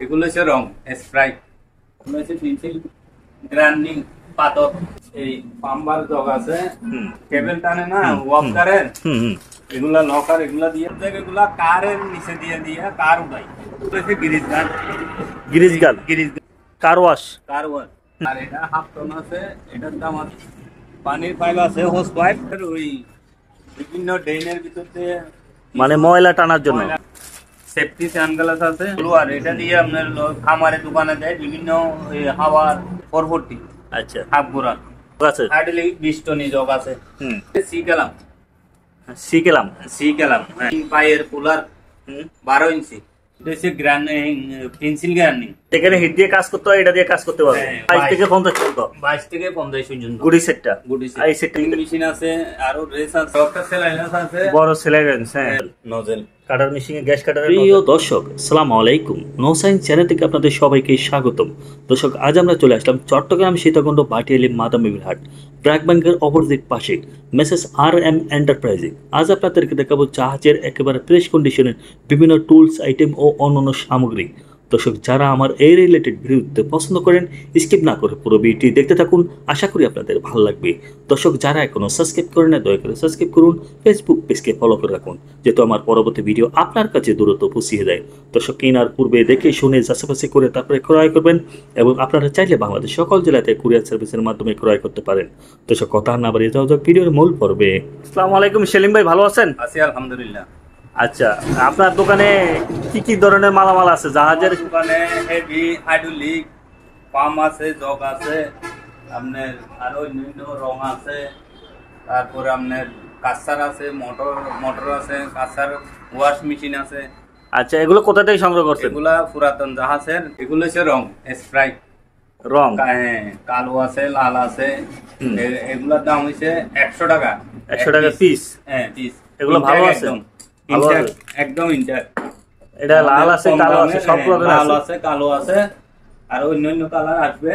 এগুলো হচ্ছে রং স্প্রাইট, এগুলো হচ্ছে পেন্সিল, গ্রাইন্ডিং পাথর, এই পাম্বার জগ আছে, কেবল টানে না ওয়াক কারের, এগুলা লকার, এগুলা দিয়ে এগুলা কারের নিচে দিয়ে দিয়ে কার উঠাই। গিরিজ গান, গিরিজ গান, কার ওয়াশ, কার ওয়াশ। আর এটা হাফ টন আছে, এটার দাম আছে। পানির পাইপ আছে, হোস পাইপ, ওই বিভিন্ন ড্রেনের ভিতরে মানে ময়লা টানার জন্য। সেফটি সানগ্লাস আছে। আর এটা দিয়ে আপনার খামারে দোকানে দেয় বিভিন্ন হাওয়ার 440। আচ্ছা, হাফ গোড়া আছে, হার্ডলি 20 টনি জগ আছে। সি গেলাম, সি গেলাম, সি গেলাম পায়ের কুলার 12 ইঞ্চি। পেন্সিল গ্রাইন্ডিং, এখানে হিট দিয়ে কাজ করতে হয়, এটা দিয়ে কাজ করতে পারবে। 22 থেকে 50 পর্যন্ত, 22 থেকে 50 পর্যন্ত। গুডি সেটটা, গুডি সেট, এই সেটিং মেশিন আছে, আরো রেস আছে, একটা সেলাইনাস আছে, বড় সেলাইনাস, হ্যাঁ, নজেল কাটার মেশিনে গ্যাস কাটার। প্রিয় দর্শক, আসসালামু আলাইকুম। নো সায়েন্স চ্যানেল থেকে আপনাদের সবাইকে স্বাগতম। দর্শক, আজ আমরা চলে আসলাম চট্টগ্রাম সীতাকুণ্ড ভাটিয়ালি মাদামবিবির হাট, ব্র্যাক ব্যাংকের অপোজিট পাশে মেসেস RM এন্টারপ্রাইজে। আজ আপনাদেরকে দেখাবো জাহাজের একেবারে ফ্রেশ কন্ডিশনের বিভিন্ন টুলস, আইটেম ও অন্যান্য সামগ্রী। দর্শক, যারা আমার এই রিলেটেড ভিডিওতে পছন্দ করেন, স্কিপ না করে পুরো ভিডিওটি দেখতে থাকুন, আশা করি আপনাদের ভালো লাগবে। দর্শক, যারা এখনো সাবস্ক্রাইব করেন না, দয়া করে সাবস্ক্রাইব করুন, ফেসবুক পেজকে ফলো করে রাখুন, যেহেতু আমার পরবর্তী ভিডিও আপনার কাছে দ্রুত পৌঁছিয়ে দেয়। দর্শক, কেনার পূর্বে দেখে শুনে যাচাবাচি করে তারপরে ক্রয় করবেন, এবং আপনারা চাইলে বাংলাদেশ সকল জেলাতে কুরিয়ার সার্ভিসের মাধ্যমে ক্রয় করতে পারেন। দর্শক, কথা না বাড়িয়ে যাওয়া যাক ভিডিওর মূল পর্বে। আসসালামু আলাইকুম সেলিম ভাই, ভালো আছেন? আছি আলহামদুলিল্লাহ। আচ্ছা, আপনার দোকানে কি কি ধরনের মালামাল আছে? জাহাজের দোকানে হেভি, হাইড্রোলিক, পাম্প আছে, জগ আছে, আপনার আরো অন্যান্য রং আছে, তারপরে আপনার কাঁচার আছে, মোটর আছে, কাঁচার ওয়াশ মেশিন আছে। আচ্ছা, এগুলো কোথা থেকে সংগ্রহ করছেন? এগুলা পুরাতন জাহাজের। এগুলো হচ্ছে রং স্প্রাইট, রং কালো আছে, লাল আছে। এগুলোর দাম হচ্ছে 100 টাকা। 100 টাকা পিস? হ্যাঁ, পিস। এগুলো ভালো আছে, একদম ইন্টার। এটা লাল আছে, কালো আছে, সব রকমের লাল আছে, কালো আছে, আর অন্যান্য কালার আসবে।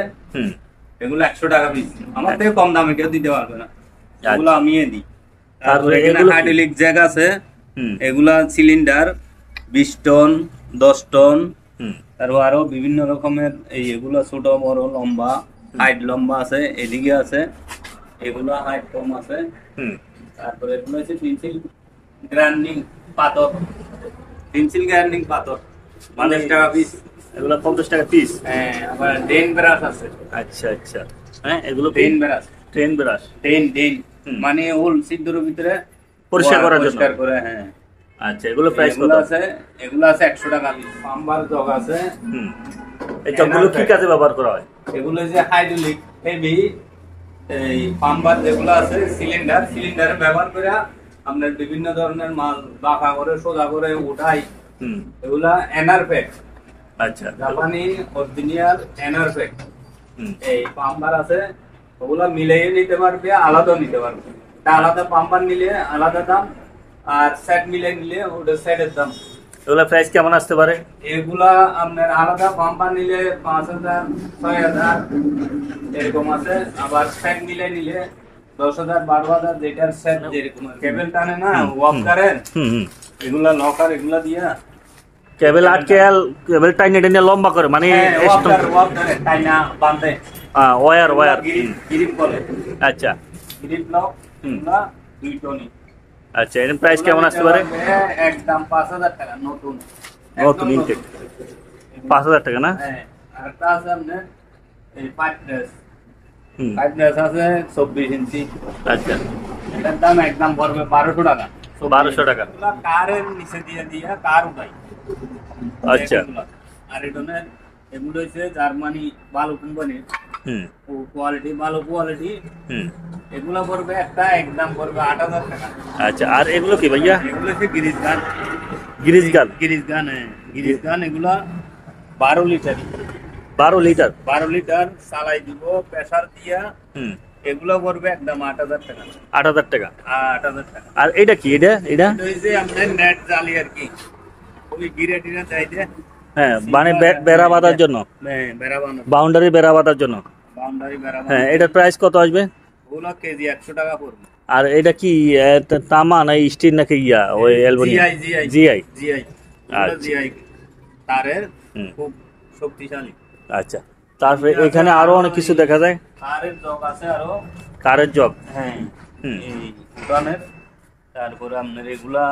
এগুলো 100 টাকা পিস। আমার থেকে কম দামে কেউ দিতে পারবে না, এগুলো আমি দিই। তারপরে এখানে হাইড্রোলিক জ্যাক আছে, এগুলা সিলিন্ডার 20 টন, 10 টন, তারপর আরো বিভিন্ন রকমের এগুলা ছোট বড় লম্বা, হাইট লম্বা আছে, এদিকে আছে, এগুলা হাইট কম আছে। তারপরে এগুলো হচ্ছে পেন্সিল গ্রাইন্ডিং পাথর, পেন্সিল গ্রাইন্ডিং পাথর 50 টাকা পিস। এগুলো 50 টাকা পিস। হ্যাঁ, আবার ড্রেন ব্রাশ আছে। আচ্ছা আচ্ছা, হ্যাঁ, এগুলো drain brush, train brush, drain মানে হোল সিদ্ধর ভিতরে পরিষ্কার করার জন্য। পরিষ্কার করে, হ্যাঁ। আচ্ছা, এগুলো প্রাইস কত আছে? এগুলো আছে 100 টাকা পিস। পাম্বার জগ আছে। এই জগগুলো কি কাজে ব্যবহার করা হয়? এগুলো যে হাইড্রোলিক হেভি, এই পাম্বার যেগুলো আছে, সিলিন্ডারে ব্যবহার করে আপনার বিভিন্ন ধরনের মাল বাঁকা করে সোজা করে উঠাই। এগুলা এনারপ্যাক, আচ্ছা, জাপানি অরিজিনাল এনারপ্যাক। এই পাম্বার আছে, ওগুলা মিলিয়ে নিতে পারবে, আলাদা নিতে পারবে। আলাদা পাম্বার নিলে আলাদা দাম, আর সেট মিলে নিলে ওটা সেটের দাম। এগুলা প্রাইস কেমন আসতে পারে? এগুলা আপনার আলাদা পাম্পার নিলে 5000, 6000 এরকম আছে। আবার সেট মিলে নিলে 10000, 12000, যেটার সেট যেরকম। কেবল টানে না ওয়াক কারের, এগুলা লকার, এগুলা দিয়া কেবল আটকে কেবল টাইনে টাইনে লম্বা করে, মানে ওয়াক করে টাইনা বাঁধে। ওয়্যার গ্রিপ বলে। আচ্ছা, গ্রিপ লক, এগুলা 2 টনি। আচ্ছা, এর প্রাইস কেমন আসতে পারে? একদম 5000 টাকা, নতুন ইনটেক 5000 টাকা না? হ্যাঁ। আরেকটা আছে আপনার এই পাইপ প্রেস আছে 24 ইঞ্চি। আচ্ছা, এটার দাম একদম পড়বে 1200 টাকা। 1200 টাকা। এগুলা কারের নিচে দিয়ে দিয়ে কার উঠাই। আচ্ছা, আর এগুলো হচ্ছে জার্মানি ভালো কোম্পানির, কোয়ালিটি ভালো কোয়ালিটি। এগুলো পড়বে একটা একদম পড়বে 8000 টাকা। আচ্ছা, আর এগুলো কি ভাইয়া? এগুলো হচ্ছে গিরিজ গান। এগুলা 12 লিটার। 12 লিটার চালাই দিব প্রেসার দিয়া। এগুলো পড়বে একদম 8000 টাকা। 8000 টাকা। 8000 টাকা। আর এটা কি? এটা যে আমাদের নেট জালি আর কি, ওই গিরেটিনা চাইতে। হ্যাঁ, মানে বেড়া বাঁধার জন্য, বাউন্ডারি বেড়া বাঁধার জন্য। হ্যাঁ, এটার প্রাইস কত আসবে? ওগুলো কেজি 100 টাকা পড়বে। আর এটা কি তামা না স্টিল নাকি ইয়া ওই অ্যালুমিনিয়াম? জিআই। তারের খুব শক্তিশালী। আচ্ছা, তারপরে এখানে আরো অনেক কিছু দেখা যায়। কারের জগ আছে আরো। কারের জগ, হ্যাঁ, এই উঠানের। তারপরে আপনার এগুলা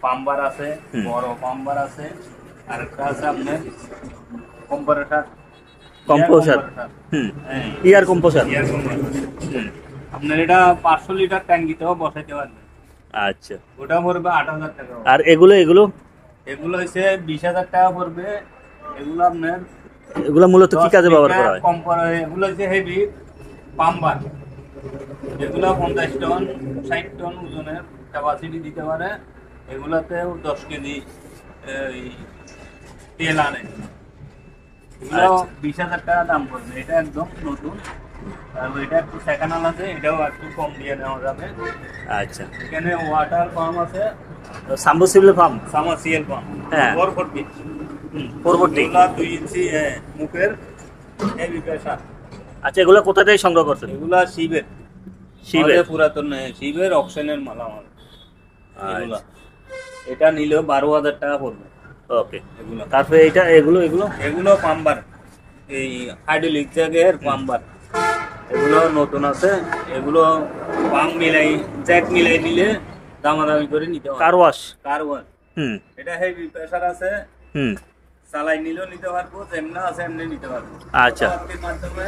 পাম্বার আছে, বড় পাম্বার আছে। আর একটা আছে আপনার কম্প্রেসার। ইয়ার কম্প্রেসার। আপনার এটা 500 লিটার ট্যাঙ্কিতেও বসাইতে পারবেন। আচ্ছা, ওটা পড়বে 8,000 টাকা। আর এগুলো এগুলো হচ্ছে 20,000 টাকা পড়বে। এগুলো আপনার এগুলো মূলত কি কাজে ব্যবহার করা হয়? এগুলো হচ্ছে হেভি পাম্বার। এগুলো 50 টন 60 টন ওজনের ক্যাপাসিটি দিতে পারে। এগুলাতেও 10 কেজি তেল আনে। এগুলো 20,000 টাকা দাম পড়বে। এটা একদম নতুন। আর এটা একটু সেকেন্ড হ্যান্ড আছে, এটাও একটু কম দিয়ে নেওয়া যাবে। আচ্ছা, এখানে ওয়াটার পাম্প আছে, সাবমার্সিবল পাম্প, সাবমার্সিবল পাম্প। হ্যাঁ, 440 2 ইঞ্চি মুখের হেভি প্রেসার। আচ্ছা, এগুলো কোথা থেকে সংগ্রহ করছেন? এগুলা শিবের পুরাতন শিবের অকশনের মাল আমার। এগুলা এটা নিলেও 12,000 টাকা পড়বে। ওকে, এগুলো তারপরে এগুলো পাম্বার, এই হাইড্রোলিক জ্যাকের পাম্বার। এগুলো নতুন আছে। এগুলো পাম্প মিলাই জ্যাক মিলাই দিলে দামাদামি করে নিতে হবে। Car wash. এটা হেভি প্রেসার আছে। চালাই নিলেও নিতে পারবো, যেমনি আছে এমনি নিতে পারবো। আচ্ছা, মাধ্যমে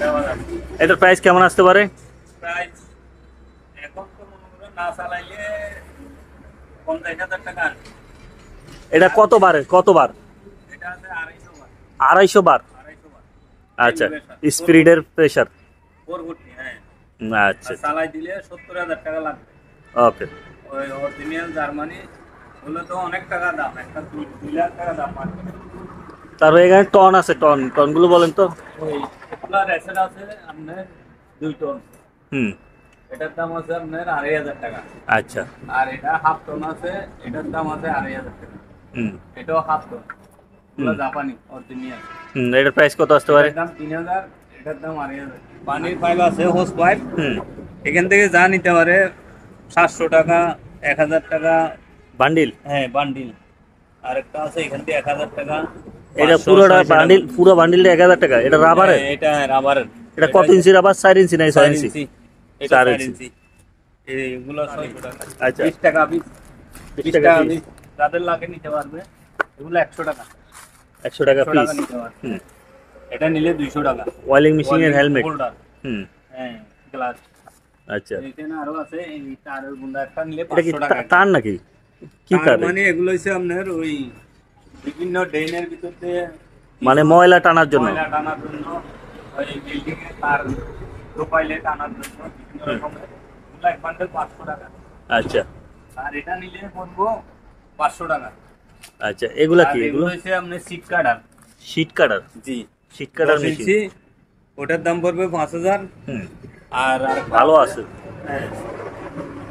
দেওয়া যাবে। এটার প্রাইস কেমন আসতে পারে? প্রাইস এখন তো মনে করো না চালাইলে 50,000 টাকা। এটা কতবার? এটা আছে 250 বার। আচ্ছা, স্পিরিটের প্রেসার 440। হ্যাঁ, আচ্ছা, চালাই দিলে 70,000 টাকা লাগবে। ওকে, ওই অরিজিনাল জার্মানি গুলো তো অনেক টাকা দাম, একটা 2 লাখ টাকা দাম মার্কেটে। তারপরে এখানে টন আছে, টনগুলো বলেন তো। ওই এগুলা রেসেট আছে আপনার 2 টন। এটার দাম আছে আপনার 2,500 টাকা। আচ্ছা, আর এটা হাফ টন আছে, এটার দাম আছে 2,500 টাকা। এটাও হাফ টন, এগুলো জাপানি অরিজিনাল। এটার প্রাইস কত আসতে পারে? এটার দাম 3,000, এটার দাম 2,500। পানির পাইপ আছে, হোস পাইপ। এখান থেকে যা নিতে পারে 700 টাকা, 1,000 টাকা বান্ডিল। হ্যাঁ, বান্ডিল। আরেকটা আছে এখান থেকে 1,000 টাকা। এটা পুরো বান্ডিলটা 1,000 টাকা। এটা রাবারের? এটা রাবারের। এটা কত ইঞ্চি রাবার? 4 ইঞ্চি নাই 6 ইঞ্চি? 4 ইঞ্চি। এগুলো 600 টাকা। আচ্ছা, 20 টাকা পিস। 20 টাকা পিস যাদের লাগে নিতে পারবে। এগুলো 100 টাকা। 100 টাকা পিস। এটা নিলে 200 টাকা। ওয়েলিং মেশিনের হেলমেট। হ্যাঁ, গ্লাস। আচ্ছা, এখানে আরো আছে, এই তারের গুন্ডা একটা নিলে 500 টাকা। তার নাকি? কি তার? মানে এগুলো হচ্ছে আপনার ওই বিভিন্ন ড্রেনের ভিতরে, মানে ময়লা টানার জন্য। ওই বিল্ডিং এর তার প্রোফাইলে টানার জন্য বিভিন্ন রকমের। এগুলো এক বান্ডেল 500 টাকা। আচ্ছা, আর এটা নিলে পড়বো 500 টাকা। আচ্ছা, এগুলা কি? এগুলো হচ্ছে আপনার শীট কাটার। জি, শীট কাটার মেশিন। ওটার দাম পড়বে 5,000। আর ভালো আছে। হ্যাঁ,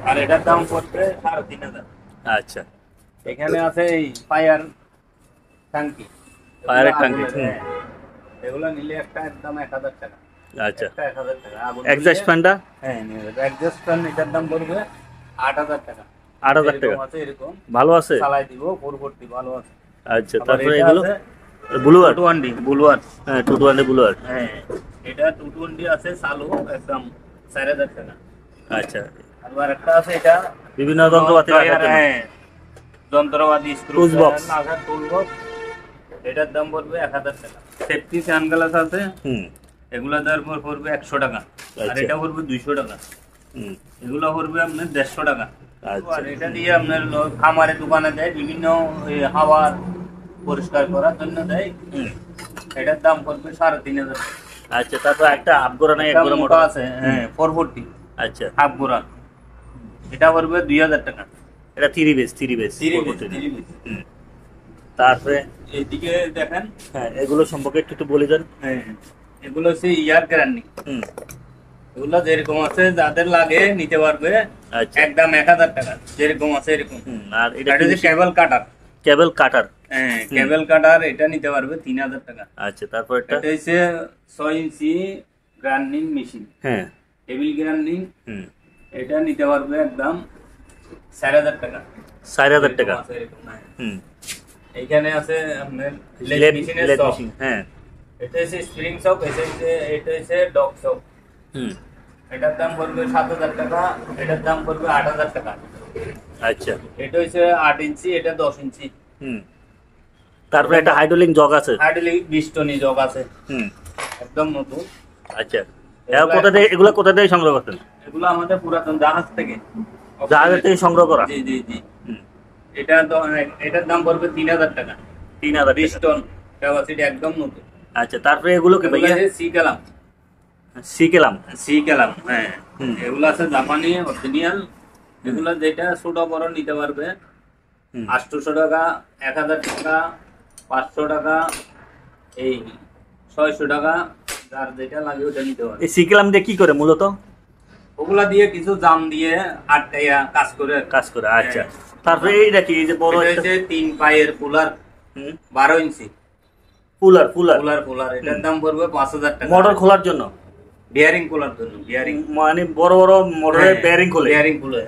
আর এটার দাম পড়বে 3,500। আচ্ছা, এখানে আছে এই ফায়ার ট্যাঙ্কি। এগুলো নিলে একটা একদম 1,000 টাকা। আচ্ছা, 1,000 টাকা। এক্সজস্ট ফ্যানটা? হ্যাঁ, এক্সজস্ট ফ্যান এটার দাম পড়বে 8,000 টাকা। 8,000 টাকা আছে এরকম। ভালো আছে? চালাই দিব, পরবর্তী ভালো আছে। আচ্ছা, তারপরে এগুলো ব্লুয়ার। 220 ব্লুয়ার। হ্যাঁ, 220 ব্লুয়ার। হ্যাঁ, এটা 220 আছে চালু, একদম 4,000 টাকা। আচ্ছা, আর একটা আছে এটা বিভিন্ন যন্ত্রপাতি রাখার জন্য। হ্যাঁ, যন্ত্রপাতি টুলস বক্স। এটার দাম পড়বে 1,000 টাকা। সেফটি সানগ্লাস আছে, এগুলা দাম পড়বে 100 টাকা। আর এটা পড়বে 200 টাকা। এগুলা পড়বে আপনার 150 টাকা। আর এটা দিয়ে আপনার খামারে দোকানে দেয়, বিভিন্ন হাওয়ার পরিষ্কার করার জন্য দেয়। এটার দাম পড়বে 3,500 টাকা। আচ্ছা, তারপর একটা হাফ গোড়া নাই, এক গোড়া মোটা আছে। হ্যাঁ, 440। আচ্ছা, হাফ গোড়া। এটা পড়বে 2,000 টাকা। এটা 3 বেস। তারপরে এইদিকে দেখেন। হ্যাঁ, এগুলো সম্পর্কে একটু বলে দেন। হ্যাঁ, এগুলো হচ্ছে ইয়ার গ্যারান্টি। এগুলো যেরকম আছে যাদের লাগে নিতে পারবে। একদম 1,000 টাকা, যেরকম আছে এরকম। আর এটা হচ্ছে কেবল কাটার। হ্যাঁ, কেবল কাটার, এটা নিতে পারবে 3,000 টাকা। আচ্ছা, তারপর এটা হচ্ছে 6 ইঞ্চি গ্রাইন্ডিং মেশিন। হ্যাঁ, টেবিল গ্রাইন্ডিং। এটা নিতে পারবে একদম 4,000 টাকা। 4,000 টাকা। এখানে আছে আপনার লেদ মেশিনের লেদ শপ। মেশিন, হ্যাঁ। এটা হচ্ছে স্প্রিং শপ, এটা হচ্ছে ডগ শপ। এটার দাম পড়বে 7,000 টাকা, এটার দাম পড়বে 8,000 টাকা। আচ্ছা, এটা হচ্ছে 8 ইঞ্চি, এটা 10 ইঞ্চি। তারপরে একটা হাইড্রোলিক জগ আছে, হাইড্রোলিক 20 টনি জগ আছে, একদম নতুন। আচ্ছা, এগুলো কোথা থেকে সংগ্রহ করতেন? এগুলো আমাদের পুরাতন জাহাজ থেকে, জাহাজের থেকে সংগ্রহ করা। জি জি জি। এটার দাম পড়বে 3,000 টাকা। 3,000 20 টন ক্যাপাসিটি, একদম নতুন। আচ্ছা, তারপরে এগুলো কি ভাইয়া? সি কালাম, হ্যাঁ। এগুলো আছে জাপানি অরিজিনাল। এগুলো যেটা ছোট বড় নিতে পারবে, 800 টাকা, 1,000 টাকা, 500 টাকা, এই 600 টাকা, যার যেটা লাগে ওটা নিতে পারবে। এই সিকেলাম দিয়ে কি করে মূলত? ওগুলা দিয়ে কিছু জাম দিয়ে আটকাইয়া কাজ করে। আচ্ছা, তারপরে এইটা কি? এই যে বড় এটা হচ্ছে 3 পায়ের কুলার, 12 ইঞ্চি কুলার। এটার দাম পড়বে 5,000 টাকা। মোটর খোলার জন্য, বিয়ারিং খোলার জন্য, বিয়ারিং মানে বড় বড় মোটরের বেয়ারিং খোলে।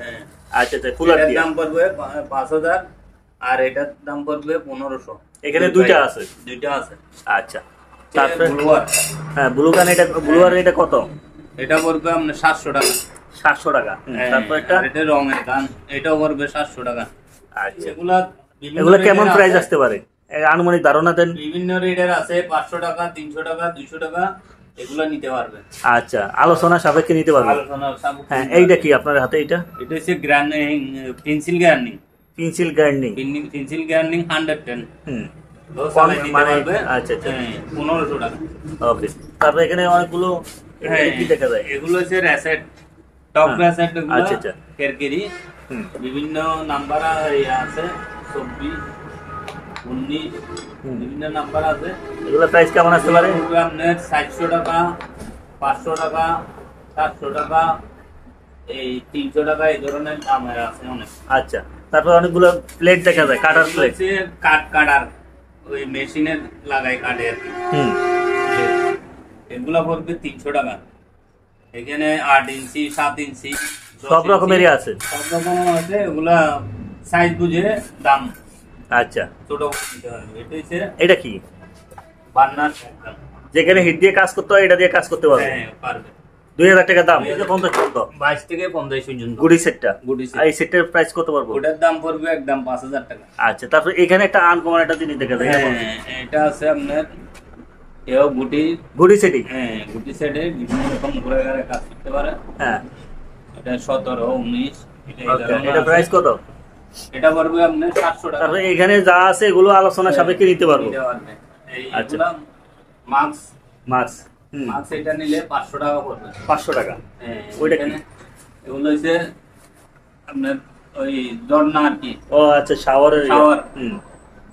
হ্যাঁ। আচ্ছা, কুলার এটার দিয়ে দাম পড়বে 5,000, আর এটার দাম পড়বে 1,500। এখানে দুইটা আছে। আচ্ছা, তারপরে ব্লুয়ার, হ্যাঁ, ব্লুগান। এটা ব্লুয়ার, এটা কত? এটা পড়বে আপনার 700 টাকা। 700 টাকা। তারপর এটা রঙের গান, এটাও পড়বে 700 টাকা। আচ্ছা, এগুলা কেমন প্রাইস আসতে পারে, আনুমানিক ধারণা দেন? বিভিন্ন রেটের আছে, 500 টাকা, 300 টাকা, 200 টাকা, এগুলা নিতে পারবে। আচ্ছা, আলোচনা সাপেক্ষে নিতে পারবে। হ্যাঁ, এইটা কি আপনার হাতে? এটা হচ্ছে পেন্সিল গার্নিং। পেন্সিল গার্নিং 110। মানে আচ্ছা, 1500 টাকা। ওকে। তারপরে এখানে অনেকগুলো কি দেখা যায়? এগুলো হচ্ছে র্যাসেট, টপ র্যাসেট। আচ্ছা আচ্ছা, কেরকেরি বিভিন্ন নাম্বার আছে, 24, 19, বিভিন্ন নাম্বার আছে। এগুলো প্রাইস কেমন আসতে পারে? আপনার 700 টাকা, 500 টাকা, 700 টাকা, এই 300 টাকা, এই ধরনের দামের আছে অনেক। আচ্ছা, তারপর অনেকগুলো প্লেট দেখা যায়, কাটার প্লেট। কাটার ওই মেশিনে লাগাই কাটে আর কি। এগুলা পড়বে 300 টাকা। এখানে 8 ইঞ্চি, 7 ইঞ্চি, সব রকমেরই আছে। সব রকম আছে। এগুলা সাইজ বুঝে দাম। আচ্ছা, ছোট নিতে হবে। এটা কি? বার্নার, যেখানে হিট দিয়ে কাজ করতে হয়, এটা দিয়ে কাজ করতে পারবে। হ্যাঁ, পারবে। 2,000 টাকা দাম। 22 থেকে 50 পর্যন্ত গুডি সেটটা। এই সেটের প্রাইস কত পারবো? ওটার দাম পড়বে একদম 5,000 টাকা। আচ্ছা, তারপর এখানে একটা আনকমন একটা জিনিস দেখা যায়। এটা আছে আপনার গুডি সেটিং। হ্যাঁ, গুডি সেটে বিভিন্ন রকম ঘুরে ঘুরে কাজ করতে পারে। হ্যাঁ, এটা 17, 19। এটা প্রাইস কত? এটা পড়বে আপনার 700 টাকা। তারপর এখানে যা আছে এগুলো আলোচনা সাপেক্ষে নিতে পারবো। আচ্ছা, মাস্ক এটা নিলে 500 টাকা পড়বে। 500 টাকা। হ্যাঁ, ওইটা কি? এগুলো হচ্ছে আপনার ওই ঝর্ণা আর কি। ও আচ্ছা, শাওয়ার।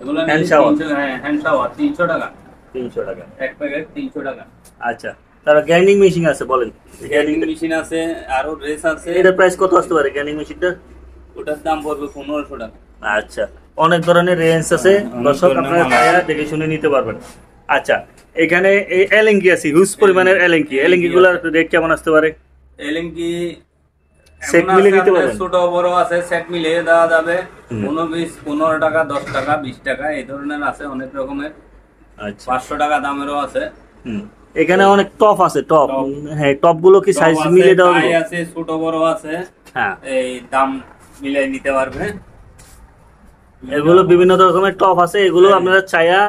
এগুলো হ্যান্ড শাওয়ার। হ্যাঁ, হ্যান্ড শাওয়ার 300 টাকা। 300 টাকা এক প্যাকেট, 300 টাকা। আচ্ছা, তারপর গ্রাইন্ডিং মেশিন আছে, বলেন। গ্রাইন্ডিং মেশিন আছে, আরো রেস আছে। এটার প্রাইস কত আসতে পারে গ্রাইন্ডিং মেশিনটা? ওটার দাম পড়বে 1500 টাকা। আচ্ছা, অনেক ধরনের রেঞ্জ আছে, দর্শক আপনারা দেখে শুনে নিতে পারবেন। আচ্ছা, এখানে এই এলেঙ্কি আছে, হিউজ পরিমাণের এলেঙ্কি গুলার রেট কেমন আসতে পারে? এলেঙ্কি সেট মিলে নিতে পারবেন? ছোট বড় আছে, সেট মিলে দেওয়া যাবে। 15 টাকা, 10 টাকা, 20 টাকা, এই ধরনের আছে অনেক রকমের। আচ্ছা, 500 টাকা দামেরও আছে। এখানে অনেক টপ আছে, টপ। হ্যাঁ, টপ গুলো কি সাইজ মিলে দেওয়া আছে, ছোট বড় আছে। হ্যাঁ, এই দাম মিলাই নিতে পারবে। এগুলো বিভিন্ন রকমের টপ আছে, এগুলো আপনারা চাইয়া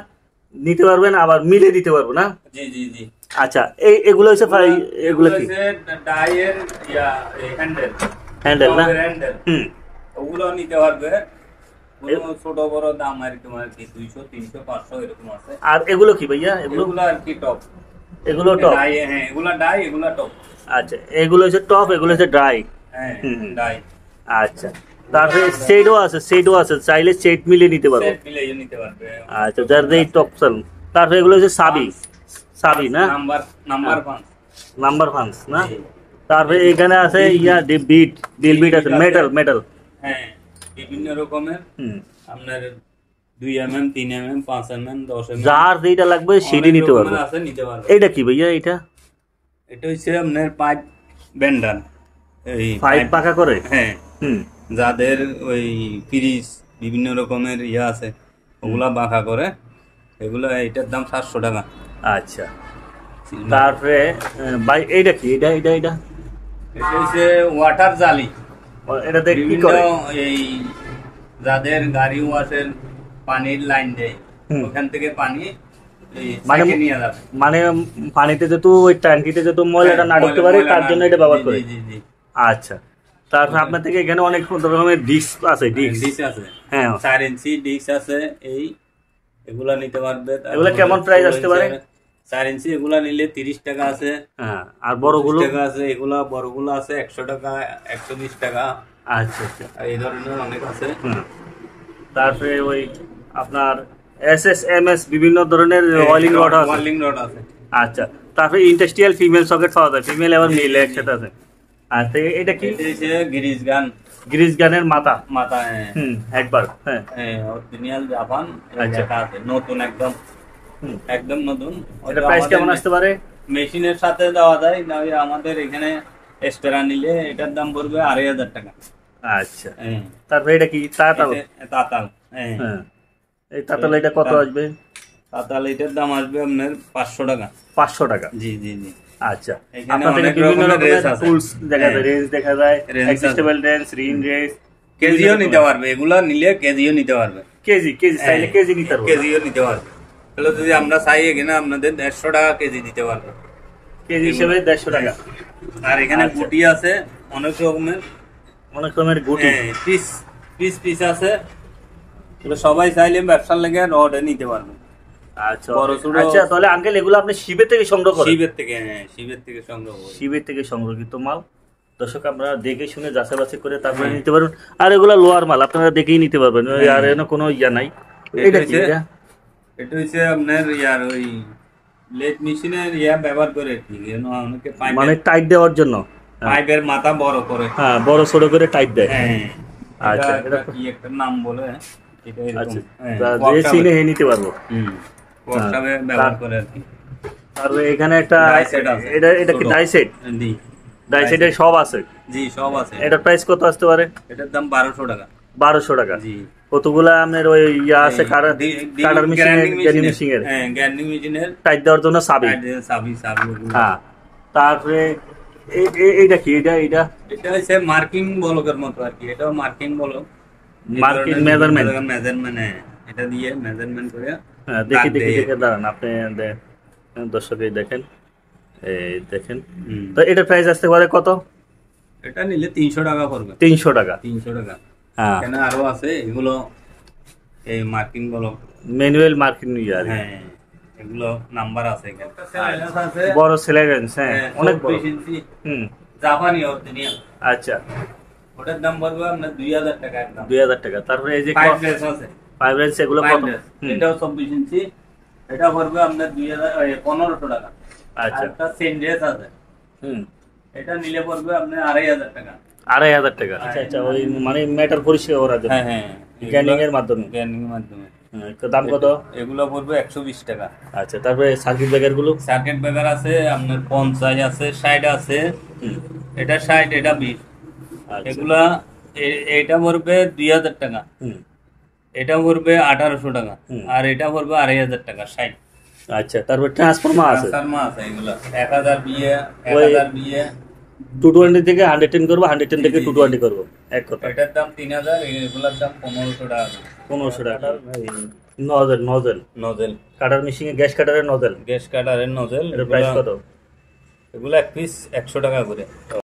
নিতে পারবেন, আবার মিলে দিতে পারবো না? জি জি জি। আচ্ছা, এগুলো হচ্ছে এগুলো কি? ডাইয়ের হ্যান্ডেল না? ওগুলো নিতে পারবে। ছোট বড় দাম আর কি 200, 300, 500 এরকম আছে। আর এগুলো কি ভাইয়া? এগুলো আর কি টপ। এগুলো টপ। হ্যাঁ, এগুলা ডাই, এগুলা টপ। আচ্ছা, এগুলো হচ্ছে টপ, এগুলো হচ্ছে ড্রাই। হ্যাঁ, ডাই। আচ্ছা, তারপরে সেটও আছে, চাইলে সেট মিলে নিতে পারবো। সেট মিলে নিতে পারবে। আচ্ছা, যার এই টপ চাল। তারপরে এগুলো হচ্ছে সাবি না? নাম্বার পাঁচ না? তারপরে এখানে আছে ড্রিল বিট আছে, মেটাল। হ্যাঁ, বিভিন্ন রকমের। আপনার 2 mm, 3 mm, 5 mm, 10 mm, যার যেটা লাগবে সেটাই নিতে পারবে। এটা কি ভাইয়া? এটা হচ্ছে আপনার পাইপ বেন্ডার। এই পাইপ পাকা করে। হ্যাঁ, যাদের ওই ফ্রিজ বিভিন্ন রকমের আছে, ওগুলা বাঁকা করে, এগুলো এইটার দাম 700 টাকা। আচ্ছা, তারপরে ভাই এইটা কি? এটা এটা এটা এটা হচ্ছে ওয়াটার জালি। এটাতে কি বিভিন্ন করে? এই যাদের গাড়ি ওয়াশের পানির লাইন দেয়, ওখান থেকে পানি মানে নিয়ে যাবে। মানে পানিতে যেহেতু ওই ট্যাঙ্কিতে যেহেতু ময়লাটা না ঢুকতে পারে তার জন্য এটা ব্যবহার করে। আচ্ছা, তারপর আপনার থেকে এখানে অনেক রকমের ডিস্ক আছে। ডিস্ক আছে, হ্যাঁ 4 ইঞ্চি ডিস্ক আছে। এই এগুলা নিতে পারবে। এগুলা কেমন প্রাইস আসতে পারে? 4 ইঞ্চি এগুলা নিলে 30 টাকা আছে। হ্যাঁ, আর বড়গুলো টাকা আছে। এগুলা বড়গুলো আছে 100 টাকা, 120 টাকা। আচ্ছা আচ্ছা, আর এই ধরনের অনেক আছে। তারপরে ওই আপনার এসএসএমএস বিভিন্ন ধরনের ওয়েলিং রড আছে। ওয়েলিং রড আছে। আচ্ছা, তারপরে ইন্ডাস্ট্রিয়াল ফিমেল সকেট পাওয়া যায়, ফিমেল এবং মেল একসাথে আছে। আচ্ছা, এটা কি? গ্রিজ গান। গ্রিজ গানের মাথা। হ্যাঁ, একবার। হ্যাঁ, অরিজিনাল জাপান। আচ্ছা, আছে নতুন, একদম একদম নতুন। এটা প্রাইস কেমন আসতে পারে? মেশিনের সাথে দেওয়া যায় না, আমাদের এখানে এক্সট্রা নিলে এটার দাম পড়বে 2500 টাকা। আচ্ছা, তারপরে এটা কি? তাতাল। তাতাল। হ্যাঁ, এই তাতাল এটা কত আসবে? তাতাল এটার দাম আসবে আপনার 500 টাকা। 500 টাকা। জি জি জি। আচ্ছা, এখানে আপনাদের অনেক বিভিন্ন রকমের রকমের রেঞ্জ আছে। টুলস দেখা যায়, রেঞ্জ দেখা যায়, range adjustable range, ring range, কেজিও নিতে পারবে। এগুলা নিলে কেজিও নিতে পারবে। কেজি চাইলে কেজি নিতে পারবে। কেজিও নিতে পারবে। তাহলে যদি আমরা চাই এখানে আপনাদের 150 টাকা কেজি দিতে পারবে। কেজি হিসেবে 150 টাকা। আর এখানে গুটি আছে অনেক রকমের গুটি, পিস আছে। সবাই চাইলে ব্যবসার লেগে রড নিতে পারবে। আচ্ছা আচ্ছা, তাহলে আঙ্কেল এগুলো আপনি শিবের থেকে সংগ্রহ করেন? শিবের থেকে সংগ্রহিত মাল। দর্শক আপনারা দেখে শুনে যাচাই বাছাই করে তারপরে নিতে পারবেন। আর এগুলো লোয়ার মাল, আপনারা দেখেই নিতে পারবেন। আর এখানে কোনো ইয়া নাই। এটা কি? এটা হচ্ছে আপনার ওই লেট মেশিনের ব্যবহার করে আর কি, মানে টাইট দেওয়ার জন্য। পাইপের মাথা বড় করে, হ্যাঁ, বড় ছোট করে টাইট দেয়। আচ্ছা, এটা কি একটা নাম বলে, এটা আচ্ছা, যে চিনে হে নিতে পারবো। ব্যবহার করে আর কি। আর এখানে একটা এটা কি ডাইসেট? ডাইসেটে সব আছে? জি, সব আছে। এটার প্রাইস কত আসতে পারে? এটার দাম 1200 টাকা। 1200 টাকা। জি। কতগুলা আপনার ওই ইয়া আছে কাটার মেশিনের? হ্যাঁ, গ্রাইন্ডিং মেশিনের টাইট দেওয়ার জন্য চাবি। হ্যাঁ, তারপরে এইটা কি? এটা হচ্ছে মার্কিং বলকের মতো আর কি। এটাও মার্কিং বলক, মার্কিং মেজারমেন্ট। এটা দিয়ে মেজারমেন্ট করে। হ্যাঁ, দেখি দাঁড়ান, আপনি দর্শকেই দেখেন, এই দেখেন। তো এটার প্রাইস আসতে পারে কত? এটা নিলে 300 টাকা পড়বে। 300 টাকা। 300 টাকা। হ্যাঁ, এখানে আরো আছে এগুলো, এই মার্কিং বলক, ম্যানুয়াল মার্কিং ইয়ার। হ্যাঁ, এগুলো নাম্বার আছে এখানে। বড় সেলারেন্স। হ্যাঁ, অনেক বড়। জাপানি অরিজিনাল। আচ্ছা, ওটার দাম পড়বে আপনার 2000 টাকা একদম। 2000 টাকা। তারপরে এই যে পাইপলেস আছে, পাইপলেস, এগুলো কত? এটাও 24 ইঞ্চি। এটা পড়বে আপনার 1500 টাকা। আচ্ছা, একটা সেন্ডেস আছে, এটা নিলে পড়বে আপনার 2500 টাকা। 2500 টাকা। আচ্ছা আচ্ছা, ওই মানে ম্যাটার পরিষ্কার করার জন্য। হ্যাঁ হ্যাঁ, গ্যানিং এর মাধ্যমে। দাম কত? এগুলো পড়বে 120 টাকা। আচ্ছা, তারপরে সার্কিট ব্রেকার গুলো? সার্কিট ব্রেকার আছে আপনার 50 আছে, 60 আছে। এটা 60, এটা 20। এগুলা এটা পড়বে 2000 টাকা। এটা পড়বে 1800 টাকা। আর এটা পড়বে 2500 টাকা। 60। আচ্ছা, তারপর ট্রান্সফরমার আছে? ট্রান্সফরমার আছে এগুলা 1000 বিএ, 1000 বিএ। 220 থেকে 110 করব, 110 থেকে 220 করব। এক কথা। এটার দাম 3000, এগুলোর দাম 1500 টাকা। 1500 টাকা। নজেল কাটার মেশিনে, গ্যাস কাটারের নজেল। এর প্রাইস কত? এগুলো এক পিস 100 টাকা করে।